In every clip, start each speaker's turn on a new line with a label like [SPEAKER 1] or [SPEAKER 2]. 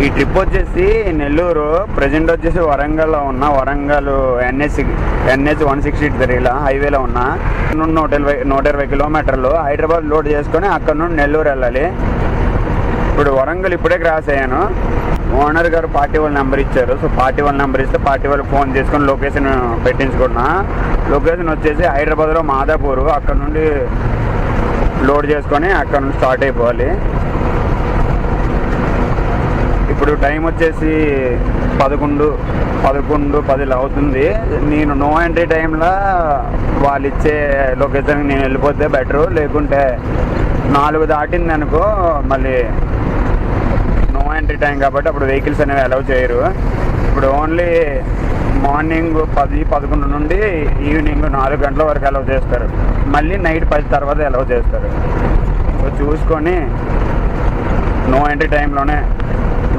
[SPEAKER 1] ఈ ట్రిప్ వచ్చేసి నెల్లూరు, ప్రజెంట్ వచ్చేసి వరంగల్లో ఉన్న, వరంగల్ NH 163 హైవేలో ఉన్న 120 కిలోమీటర్లు హైదరాబాద్ లోడ్ చేసుకొని అక్కడ నుండి నెల్లూరు వెళ్ళాలి. ఇప్పుడు వరంగల్ ఇప్పుడే క్రాస్ అయ్యాను. ఓనర్ గారు పార్టీ వాళ్ళ నెంబర్ ఇచ్చారు. సో పార్టీ వాళ్ళ నెంబర్ ఇస్తే పార్టీ వాళ్ళు ఫోన్ చేసుకొని లొకేషన్ పెట్టించుకున్నా. లొకేషన్ వచ్చేసి హైదరాబాద్లో మాదాపూర్. అక్కడ నుండి లోడ్ చేసుకొని అక్కడ నుండి స్టార్ట్ అయిపోవాలి. ఇప్పుడు టైం వచ్చేసి 11:10 అవుతుంది. నేను నో ఎంట్రీ టైంలో వాళ్ళు ఇచ్చే లొకేషన్కి నేను వెళ్ళిపోతే బెటరు. లేకుంటే 4 దాటింది అనుకో మళ్ళీ నో ఎంట్రీ టైం కాబట్టి అప్పుడు వెహికల్స్ అనేవి అలౌ చేయరు. ఇప్పుడు ఓన్లీ మార్నింగ్ 10-11 నుండి ఈవినింగ్ 4 గంటల వరకు అలౌ చేస్తారు. మళ్ళీ నైట్ 10 తర్వాత అలౌ చేస్తారు. సో చూసుకొని నో ఎంట్రీ టైంలోనే,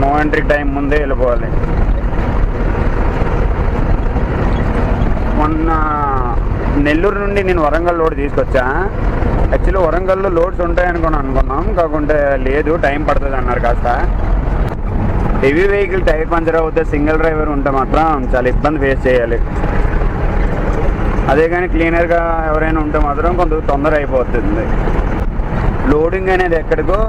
[SPEAKER 1] నో ఎంట్రీ టైం ముందే వెళ్ళిపోవాలి. మొన్న నెల్లూరు నుండి నేను వరంగల్ లోడ్ తీసుకొచ్చా. యాక్చువల్లీ వరంగల్లో లోడ్స్ ఉంటాయనుకుని అనుకున్నాం, కాకుంటే లేదు, టైం పడుతుంది అన్నారు కాస్త. హెవీ వెహికల్ టైర్ పంచర్ అవుతే సింగిల్ డ్రైవర్ ఉంటే మాత్రం చాలా ఇబ్బంది ఫేస్ చేయాలి. అదే కానీ క్లీనర్గా ఎవరైనా ఉంటే మాత్రం కొంత తొందర అయిపోతుంది. లోడింగ్ అనేది ఎక్కడికో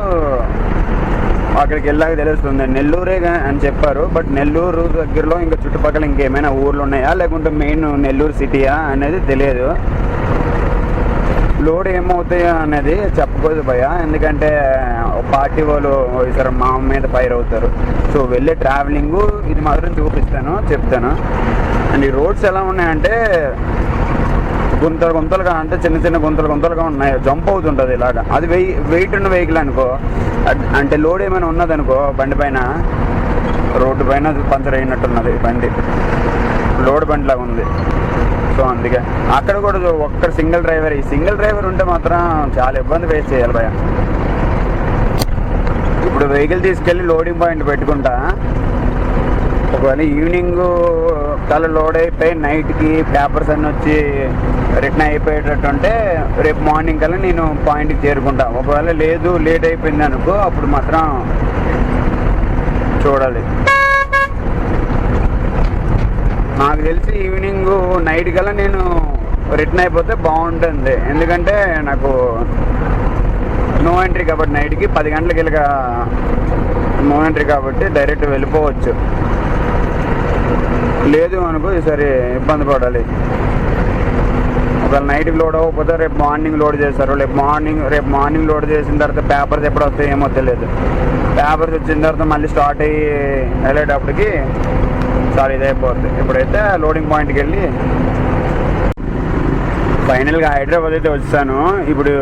[SPEAKER 1] అక్కడికి వెళ్ళాక తెలుస్తుంది. నెల్లూరే అని చెప్పారు, బట్ నెల్లూరు దగ్గరలో ఇంకా చుట్టుపక్కల ఇంకేమైనా ఊర్లు ఉన్నాయా లేకుంటే మెయిన్ నెల్లూరు సిటీయా అనేది తెలియదు. లోడ్ ఏమవుతాయో అనేది చెప్పకూడదు భయ, ఎందుకంటే పార్టీ వాళ్ళు ఈసారి మా మీద ఫైర్ అవుతారు. సో వెళ్ళే ట్రావెలింగ్ ఇది మాత్రం చెప్తాను. అండ్ ఈ రోడ్స్ ఎలా ఉన్నాయంటే గుంతలుగా, అంటే చిన్న గుంతలుగా ఉన్నాయి. జంప్ అవుతుంటుంది ఇలాగా. అది వెయిట్ ఉన్న వెహికల్ అనుకో, అంటే లోడ్ ఏమైనా ఉన్నదనుకో బండి పైన, రోడ్డు పైన పంచర్ అయినట్టున్నది బండి, లోడ్ బండి లాగా ఉంది. సో అందుకే అక్కడ కూడా ఒక్క సింగిల్ డ్రైవర్ ఉంటే మాత్రం చాలా ఇబ్బంది ఫేస్ చేయాలి భయ. ఇప్పుడు వెహికల్ తీసుకెళ్ళి లోడింగ్ పాయింట్ పెట్టుకుంటా. ఒకవేళ ఈవినింగ్ కల్లా లోడ్ అయిపోయి నైట్కి పేపర్స్ అన్నీ వచ్చి రిటర్న్ అయిపోయేటట్టు ఉంటే రేపు మార్నింగ్ కల్లా నేను పాయింట్కి చేరుకుంటా. ఒకవేళ లేదు, లేట్ అయిపోయింది అనుకో, అప్పుడు మాత్రం చూడాలి. నాకు తెలిసి ఈవినింగ్ నైట్ కల్లా నేను రిటర్న్ అయిపోతే బాగుంటుంది. ఎందుకంటే నాకు నో ఎంట్రీ కాబట్టి నైట్కి 10 గంటలకి వెళ్ళగా నో ఎంట్రీ కాబట్టి డైరెక్ట్ వెళ్ళిపోవచ్చు. లేదు అనుకో ఈసారి ఇబ్బంది పడాలి. ఒకవేళ నైట్కి లోడ్ అవ్వకపోతే రేపు మార్నింగ్ లోడ్ చేస్తారు. రేపు మార్నింగ్ లోడ్ చేసిన తర్వాత పేపర్స్ ఎప్పుడు వస్తాయి ఏమో తెలియదు. పేపర్స్ వచ్చిన తర్వాత మళ్ళీ స్టార్ట్ అయ్యి వెళ్ళేటప్పటికి చాలా ఇదైపోతుంది. ఇప్పుడైతే లోడింగ్ పాయింట్కి వెళ్ళి ఫైనల్గా హైదరాబాద్ అయితే వచ్చాను. ఇప్పుడు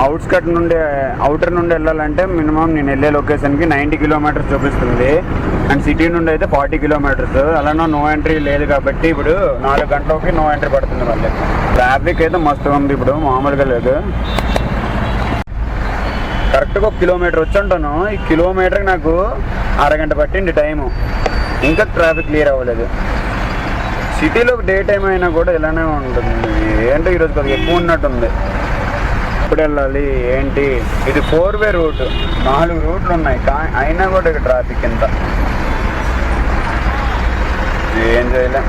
[SPEAKER 1] అవుటర్ నుండి వెళ్ళాలంటే మినిమం నేను వెళ్ళే లొకేషన్కి 90 కిలోమీటర్స్ చూపిస్తుంది. అండ్ సిటీ నుండి అయితే 40 కిలోమీటర్స్. అలానే నో ఎంట్రీ లేదు కాబట్టి ఇప్పుడు 4 గంటలకి నో ఎంట్రీ పడుతుంది. మళ్ళీ ట్రాఫిక్ అయితే మస్తు ఉంది, ఇప్పుడు మామూలుగా లేదు. కరెక్ట్గా 1 కిలోమీటర్ వచ్చి ఉంటాను. ఈ కిలోమీటర్కి నాకు అరగంట పట్టింది టైము. ఇంకా ట్రాఫిక్ క్లియర్ అవ్వలేదు. సిటీలో డే టైం అయినా కూడా ఇలానే ఉంటుంది. ఏంటో ఈరోజు కొద్దిగా ఎక్కువ ఉన్నట్టుంది. ఇప్పుడు వెళ్ళాలి ఏంటి, ఇది 4-వే రూట్, 4 రూట్లు ఉన్నాయి. అయినా కూడా ఇక్కడ ట్రాఫిక్ ఎంత, ఏం చేయలే.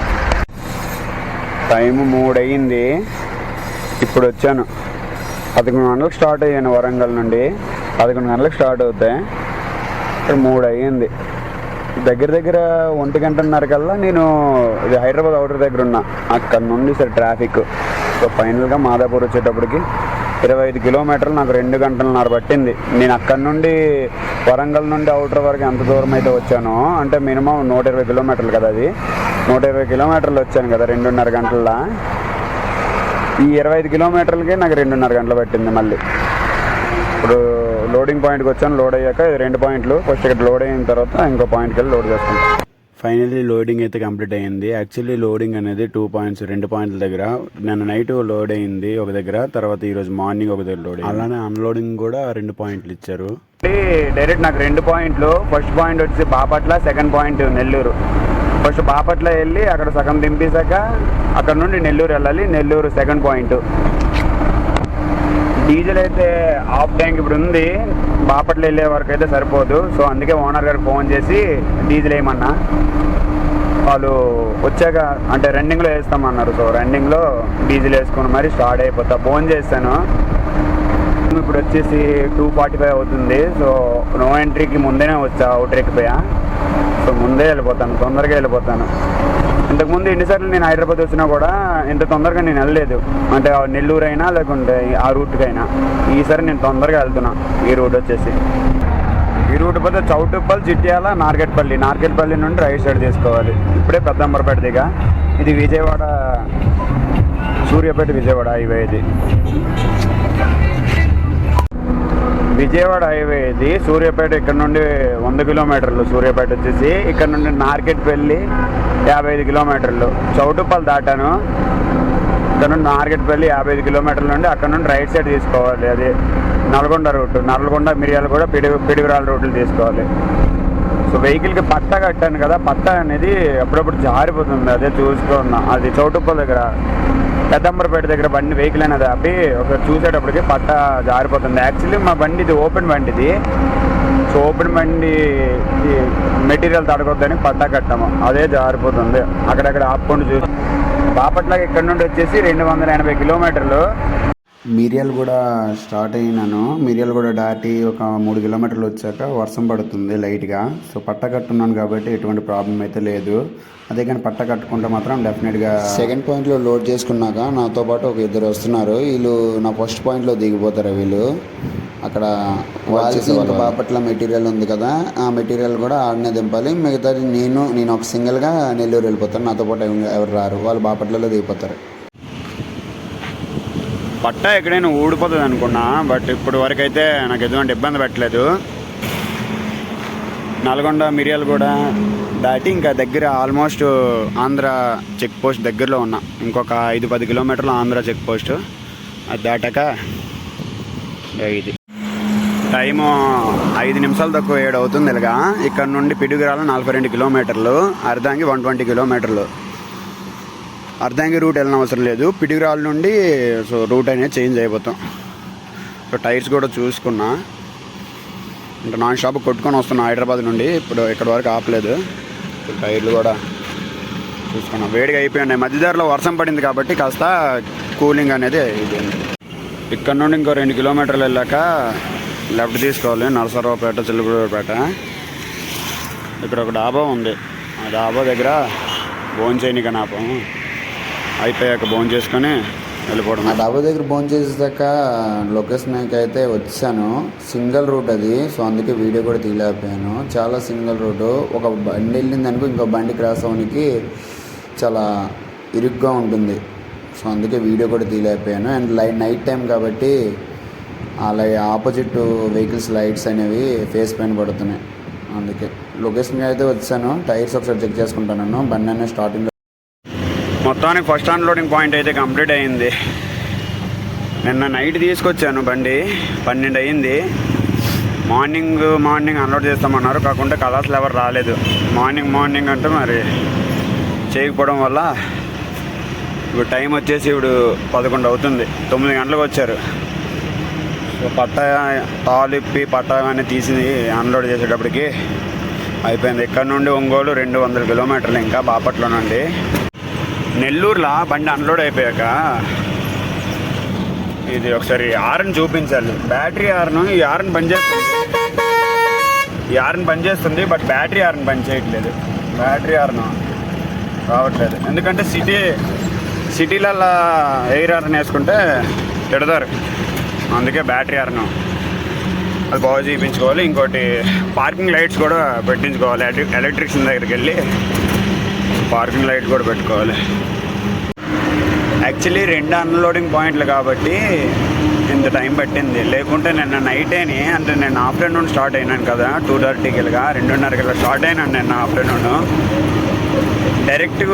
[SPEAKER 1] టైము 3 అయ్యింది. ఇప్పుడు వచ్చాను. 11 గంటలకు స్టార్ట్ అయ్యాను వరంగల్ నుండి. 11 గంటలకు స్టార్ట్ అవుతాయి. ఇక్కడ 3 అయ్యింది. దగ్గర 1 గంటన్నర కల్లా నేను ఇది హైదరాబాద్ అవుటర్ దగ్గర ఉన్నా. అక్కడ నుండి సరే ట్రాఫిక్. సో ఫైనల్గా మాదాపూర్ వచ్చేటప్పటికి 25 కిలోమీటర్లు నాకు 2 గంటలన్నర పట్టింది. నేను అక్కడ నుండి వరంగల్ నుండి అవుటర్ వరకు ఎంత దూరం అయితే వచ్చానో, అంటే మినిమం 120 కిలోమీటర్లు కదా, అది 120 కిలోమీటర్లు వచ్చాను కదా 2.5 గంటల. ఈ 25 కిలోమీటర్లకి నాకు 2.5 గంటలు పట్టింది. మళ్ళీ ఇప్పుడు లోడింగ్ పాయింట్కి వచ్చాను. లోడ్ అయ్యాక 2 పాయింట్లు, ఫస్ట్ ఇక్కడ లోడ్ అయిన తర్వాత ఇంకో పాయింట్కి వెళ్ళి లోడ్ చేసుకుంటాను. ఫైనల్లీ లోడింగ్ అయితే కంప్లీట్ అయ్యింది. యాక్చువల్లీ లోడింగ్ అనేది 2 పాయింట్స్, 2 పాయింట్ల దగ్గర నిన్న నైట్ లోడ్ అయింది ఒక దగ్గర, తర్వాత ఈరోజు మార్నింగ్ ఒక దగ్గర లోడ్. అలానే అన్లోడింగ్ కూడా 2 పాయింట్లు ఇచ్చారు. డైరెక్ట్ నాకు 2 పాయింట్లు. ఫస్ట్ పాయింట్ వచ్చి Bapatla, second point Nellore. First Bapatla వెళ్ళి అక్కడ సగం దింపేశాక అక్కడ నుండి నెల్లూరు వెళ్ళాలి. Nellore second point. డీజిల్ అయితే హాఫ్ ట్యాంక్ ఇప్పుడు ఉంది, బాపట్ల వెళ్ళే వరకు అయితే సరిపోదు. సో అందుకే ఓనర్ గారికి ఫోన్ చేసి డీజిల్ వేయమన్నా. వాళ్ళు వచ్చాక అంటే రన్నింగ్లో వేస్తామన్నారు. సో రన్నింగ్లో డీజిల్ వేసుకుని మరి స్టార్ట్ అయిపోతా. ఫోన్ చేస్తాను. ఇప్పుడు వచ్చేసి 2:45 అవుతుంది. సో నో ఎంట్రీకి ముందేనే వచ్చా, అవుటర్ ఎక్కిపోయా. సో ముందే వెళ్ళిపోతాను, తొందరగా వెళ్ళిపోతాను. ఇంతకుముందు ఎన్నిసార్లు నేను హైదరాబాద్ వచ్చినా కూడా ఇంత తొందరగా నేను వెళ్ళలేదు. అంటే నెల్లూరు అయినా లేకుంటే ఆ రూట్కైనా. ఈసారి నేను తొందరగా వెళ్తున్నా. ఈ రూట్ వచ్చేసి ఈ రూట్ పోతే చౌటుప్పల్, చిట్యాల, నార్కెట్పల్లి నుండి రైట్ సైడ్ తీసుకోవాలి. ఇప్పుడే పెద్దంబరపేట దిగా. ఇది విజయవాడ, సూర్యాపేట విజయవాడ హైవే. ఇది విజయవాడ హైవే. ఇది సూర్యాపేట ఇక్కడ నుండి 100 కిలోమీటర్లు. సూర్యాపేట వచ్చేసి ఇక్కడ నుండి నార్కెట్పల్లి 55 కిలోమీటర్లు. చౌటుప్పల్ దాటాను. ఇక్కడ నుండి నార్కెట్పల్లి 55 కిలోమీటర్ల నుండి అక్కడ నుండి రైట్ సైడ్ తీసుకోవాలి. అది నల్గొండ రూట్. నల్గొండ, మిర్యాల కూడా పిడుగురాల రూట్లు తీసుకోవాలి. సో వెహికల్కి పట్ట కట్టాను కదా, పట్ట అనేది అప్పుడప్పుడు జారిపోతుంది. అదే చూసుకున్నా. అది చౌటుప్పల్ దగ్గర పెద్దంబరపేట దగ్గర బండి వెహికల్ అనేది ఆపి ఒకసారి చూసేటప్పటికి పట్ట జారిపోతుంది. యాక్చువల్లీ మా బండి ఇది ఓపెన్ బండి ఇది. సో ఓపెన్ బండి మెటీరియల్ తడగొద్దని పట్ట కట్టాము, అదే జారిపోతుంది. అక్కడక్కడ ఆపుకొని చూసి బాపట్లకి ఇక్కడ నుండి వచ్చేసి 280 కిలోమీటర్లు. మిర్యాల కూడా స్టార్ట్ అయినాను. మిర్యాల కూడా దాటి ఒక 3 కిలోమీటర్లు వచ్చాక వర్షం పడుతుంది లైట్గా. సో పట్ట కట్టున్నాను కాబట్టి ఎటువంటి ప్రాబ్లం అయితే లేదు. అదే కానీ పట్ట కట్టుకుంటే మాత్రం డెఫినెట్గా. సెకండ్ పాయింట్లో లోడ్ చేసుకున్నాక నాతో పాటు ఒక 2 వస్తున్నారు. వీళ్ళు నా ఫస్ట్ పాయింట్లో దిగిపోతారు. వీళ్ళు అక్కడ వాళ్ళకి బాపట్ల మెటీరియల్ ఉంది కదా, ఆ మెటీరియల్ కూడా ఆడనే దింపాలి. మిగతాది నేను ఒక సింగిల్గా నెల్లూరు వెళ్ళిపోతాను. నాతో పాటు ఎవరు రారు, వాళ్ళు బాపట్లలో దిగిపోతారు. పట్ట ఎక్కడైనా ఊడిపోతుంది అనుకున్నా, బట్ ఇప్పుడు వరకు అయితే నాకు ఎటువంటి ఇబ్బంది పెట్టలేదు. నల్గొండ, మిర్యాల కూడా దాటి ఇంకా దగ్గర ఆల్మోస్ట్ ఆంధ్ర చెక్ పోస్ట్ దగ్గరలో ఉన్నా. ఇంకొక 5-10 కిలోమీటర్లు ఆంధ్ర చెక్ పోస్ట్. అది దాటాక ఇది టైము 5 నిమిషాలు తక్కువ 7 అవుతుంది. ఇలాగా ఇక్కడ నుండి పిడుగురాల 42 కిలోమీటర్లు, అర్ధాంగి 120 కిలోమీటర్లు. అర్ధాంగి రూట్ వెళ్ళిన అవసరం లేదు, పిడుగురాల నుండి. సో రూట్ అనేది చేంజ్ అయిపోతాం. సో టైర్స్ కూడా చూసుకున్నా. ఇంకా నాన్ స్టాప్ కొట్టుకొని వస్తున్నా హైదరాబాద్ నుండి. ఇప్పుడు ఇక్కడ వరకు ఆపలేదు. టైర్లు కూడా చూసుకున్నా. వేడిగా అయిపోయినాయి. మధ్యదారిలో వర్షం పడింది కాబట్టి కాస్త కూలింగ్ అనేది అయిపోయింది. ఇక్కడ నుండి ఇంకో 2 కిలోమీటర్లు వెళ్ళాక లెఫ్ట్ తీసుకోవాలి. నరసరావుపేట, చిలుకూరుపేట. ఇక్కడ ఒక డాబా ఉంది. ఆ డాబా దగ్గర భోజనం చేయనిక నాపం అయిపోయాక భోజనం చేసుకొని వెళ్ళిపోవడం. ఆ డాబా దగ్గర భోజనం చేసాక లొకేషన్కి అయితే వచ్చాను. సింగిల్ రూట్ అది. సో అందుకే వీడియో కూడా తీయలేకపోయాను. చాలా సింగిల్ రూటు. ఒక బండి వెళ్ళింది అనుకో ఇంకో బండి క్రాస్ అవ్వడానికి చాలా ఇరుగ్గా ఉంటుంది. సో అందుకే వీడియో కూడా తీయలేకపోయాను. అండ్ నైట్ టైం కాబట్టి అలా ఆపోజిట్ వెహికల్స్ లైట్స్ అనేవి ఫేస్ పైన పడుతున్నాయి. అందుకే లొకేషన్కి అయితే వచ్చాను. టైర్స్ ఒకసారి చెక్ చేసుకుంటాను. బండి అనేది స్టార్టింగ్లో మొత్తానికి ఫస్ట్ అన్లోడింగ్ పాయింట్ అయితే కంప్లీట్ అయ్యింది. నిన్న నైట్ తీసుకొచ్చాను బండి, 12 అయ్యింది. మార్నింగ్ అన్లోడ్ చేస్తామన్నారు. కాకుండా కలర్స్లు ఎవరు రాలేదు. మార్నింగ్ అంటే మరి చేయకపోవడం వల్ల ఇప్పుడు టైం వచ్చేసి ఇప్పుడు 11 అవుతుంది. 9 గంటలకు వచ్చారు. సో పట్ట తాలిప్పి పట్ట అని తీసి అన్లోడ్ చేసేటప్పటికి అయిపోయింది. ఇక్కడ నుండి ఒంగోలు 200 కిలోమీటర్లు. ఇంకా బాపట్ల నుండి నెల్లూరులో బండి అన్లోడ్ అయిపోయాక ఇది ఒకసారి హార్న్ చూపించాలి. బ్యాటరీ హార్న్, ఈ హార్న్ పనిచేస్తుంది. బట్ బ్యాటరీ హార్న్ పనిచేయట్లేదు. బ్యాటరీ హార్న్ రావట్లేదు. ఎందుకంటే సిటీలలో ఎయిర్ హార్న్ వేసుకుంటే తిడతారు. అందుకే బ్యాటరీ హార్న్ అది బాగా చూపించుకోవాలి. ఇంకోటి పార్కింగ్ లైట్స్ కూడా పెట్టించుకోవాలి. ఎలక్ట్రిషియన్ దగ్గరికి వెళ్ళి పార్కింగ్ లైట్ కూడా పెట్టుకోవాలి. యాక్చువల్లీ 2 అన్లోడింగ్ పాయింట్లు కాబట్టి ఇంత టైం పట్టింది. లేకుంటే నిన్న నైటేని, అంటే నేను ఆఫ్టర్నూన్ స్టార్ట్ అయినాను కదా, 2:30కి 2:30కి స్టార్ట్ అయినాను నిన్న ఆఫ్టర్నూన్. డైరెక్ట్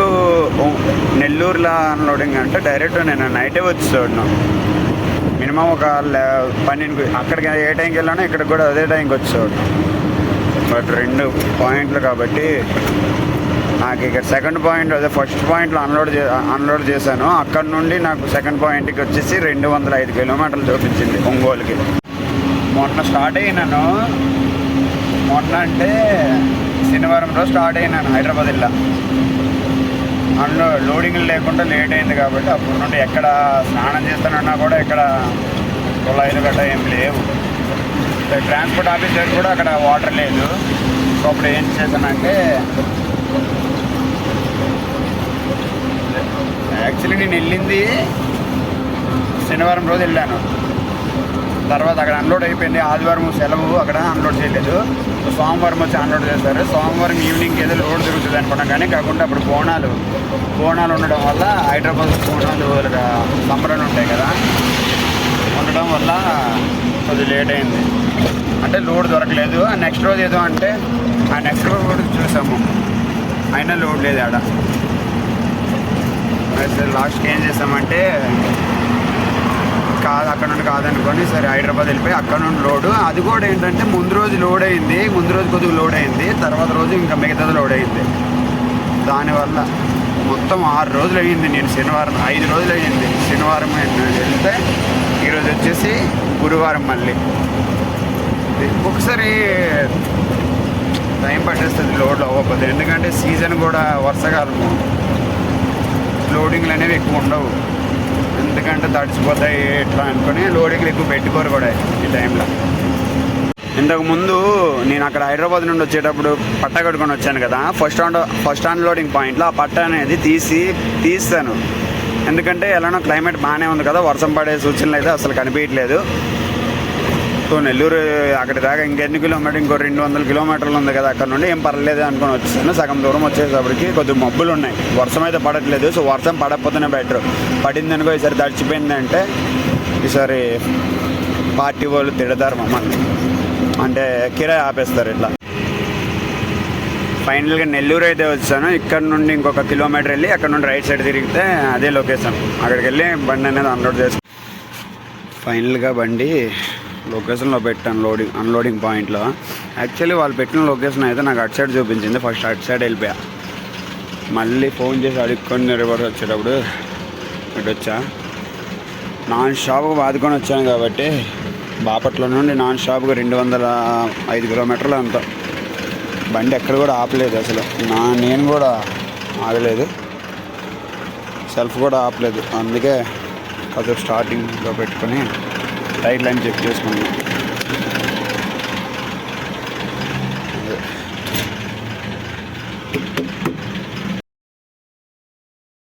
[SPEAKER 1] నెల్లూరులో అన్లోడింగ్ అంటే డైరెక్ట్ నేను నైటే వచ్చి చూడను. మినిమం ఒక 12 అక్కడికి ఏ టైంకి వెళ్ళానో ఇక్కడికి కూడా అదే టైంకి వచ్చి చూడను. బట్ 2 పాయింట్లు కాబట్టి నాకు ఇక్కడ సెకండ్ పాయింట్ అదే ఫస్ట్ పాయింట్లో అన్లోడ్ చేశాను. అక్కడ నుండి నాకు సెకండ్ పాయింట్కి వచ్చేసి 205 కిలోమీటర్లు చూపించింది ఒంగోలుకి. మొన్న స్టార్ట్ అయినాను, మొన్న అంటే శనివారం రోజు స్టార్ట్ అయినాను హైదరాబాద్ ఇలా. అందులో లోడింగ్లు లేకుండా లేట్ అయింది కాబట్టి అప్పటి నుండి ఎక్కడ స్నానం చేస్తానన్నా కూడా ఎక్కడ కుళాయిలు గట్ట ఏం లేవు. ట్రాన్స్పోర్ట్ ఆఫీస్ దగ్గర కూడా అక్కడ వాటర్ లేదు. సో అప్పుడు ఏం చేశానంటే, యాక్చువల్లీ నేను వెళ్ళింది శనివారం రోజు వెళ్ళాను. తర్వాత అక్కడ అన్లోడ్ అయిపోయింది. ఆదివారం సెలవు, అక్కడ అన్లోడ్ చేయలేదు. సోమవారం వచ్చి అన్లోడ్ చేస్తారు. సోమవారం ఈవినింగ్ ఏదో లోడ్ దొరుకుతుంది అనుకున్నాం, కానీ కాకుండా అప్పుడు బోనాలు ఉండడం వల్ల హైదరాబాద్ బోనాలు సంబరాలు ఉంటాయి కదా, ఉండడం వల్ల కొద్దిగా లేట్ అయింది. అంటే లోడ్ దొరకలేదు. ఆ నెక్స్ట్ రోజు ఏదో అంటే ఆ నెక్స్ట్ రోజు కూడా చూసాము, అయినా లోడ్ లేదు ఆడ. లాస్ట్కి ఏం చేసామంటే అక్కడ నుండి కాదనుకొని సరే హైదరాబాద్ వెళ్ళిపోయి అక్కడ నుండి లోడు. అది కూడా ఏంటంటే ముందు రోజు లోడ్ అయింది, ముందు రోజు కొద్దిగా లోడ్ అయింది, తర్వాత రోజు ఇంకా మిగతాది లోడ్ అయింది. దానివల్ల మొత్తం 6 రోజులు అయ్యింది. నేను శనివారం 5 రోజులు అయ్యింది. శనివారం వెళ్తే ఈరోజు వచ్చేసి గురువారం. మళ్ళీ ఒకసారి టైం పట్టేస్తుంది లోడ్లు అవ్వకపోతే, ఎందుకంటే సీజన్ కూడా వర్షాకాలము, లోడింగ్లు అనేవి ఎక్కువ ఉండవు. ఎందుకంటే తడిచిపోతాయి ఎట్లా అనుకుని లోడింగ్లు ఎక్కువ పెట్టుకోరు కూడా ఈ టైంలో. ఇంతకుముందు నేను అక్కడ హైదరాబాద్ నుండి వచ్చేటప్పుడు పట్ట కట్టుకొని వచ్చాను కదా, ఫస్ట్ అన్లోడింగ్ పాయింట్లో ఆ పట్ట అనేది తీస్తాను. ఎందుకంటే ఎలానో క్లైమేట్ బాగానే ఉంది కదా, వర్షం పడే సూచనలు అయితే అసలు కనిపించట్లేదు. సో నెల్లూరు అక్కడి దాకా ఇంకెన్ని కిలోమీటర్, ఇంకో 200 కిలోమీటర్లు ఉంది కదా, అక్కడ నుండి ఏం పర్లేదు అనుకుని వచ్చేసాను. సగం దూరం వచ్చేసరికి కొద్దిగా మబ్బులు ఉన్నాయి, వర్షం అయితే పడట్లేదు. సో వర్షం పడకపోతేనే బెటర్. పడింది అనుకో ఈసారి తడిచిపోయిందంటే ఈసారి పార్టీ వాళ్ళు తిడతారు మమ్మల్ని, అంటే కిరాయి ఆపేస్తారు ఇట్లా. ఫైనల్గా నెల్లూరు అయితే వచ్చాను. ఇక్కడ నుండి ఇంకొక కిలోమీటర్ వెళ్ళి అక్కడ నుండి రైట్ సైడ్ తిరిగితే అదే లొకేషన్. అక్కడికి వెళ్ళి బండి అనేది అన్లోడ్ చేస్తాను. ఫైనల్గా బండి లొకేషన్లో పెట్టాను, అన్లోడింగ్ పాయింట్లో. యాక్చువల్లీ వాళ్ళు పెట్టిన లొకేషన్ అయితే నాకు అటు సైడ్ చూపించింది. ఫస్ట్ అటు సైడ్ వెళ్ళిపోయా, మళ్ళీ ఫోన్ చేసి అడుక్కొని రివర్స్ వచ్చేటప్పుడు ఇటు వచ్చా. నాన్ స్టాప్గా బాదుకొని వచ్చాను కాబట్టి బాపట్ల నుండి నాన్ స్టాప్గా 205 కిలోమీటర్లు అంత. బండి ఎక్కడ కూడా ఆపలేదు అసలు. నేను కూడా ఆగలేదు, సెల్ఫ్ కూడా ఆపలేదు. అందుకే కాసేపు స్టార్టింగ్లో పెట్టుకొని టైర్ లైన్ చెక్ చేసుకున్నాను.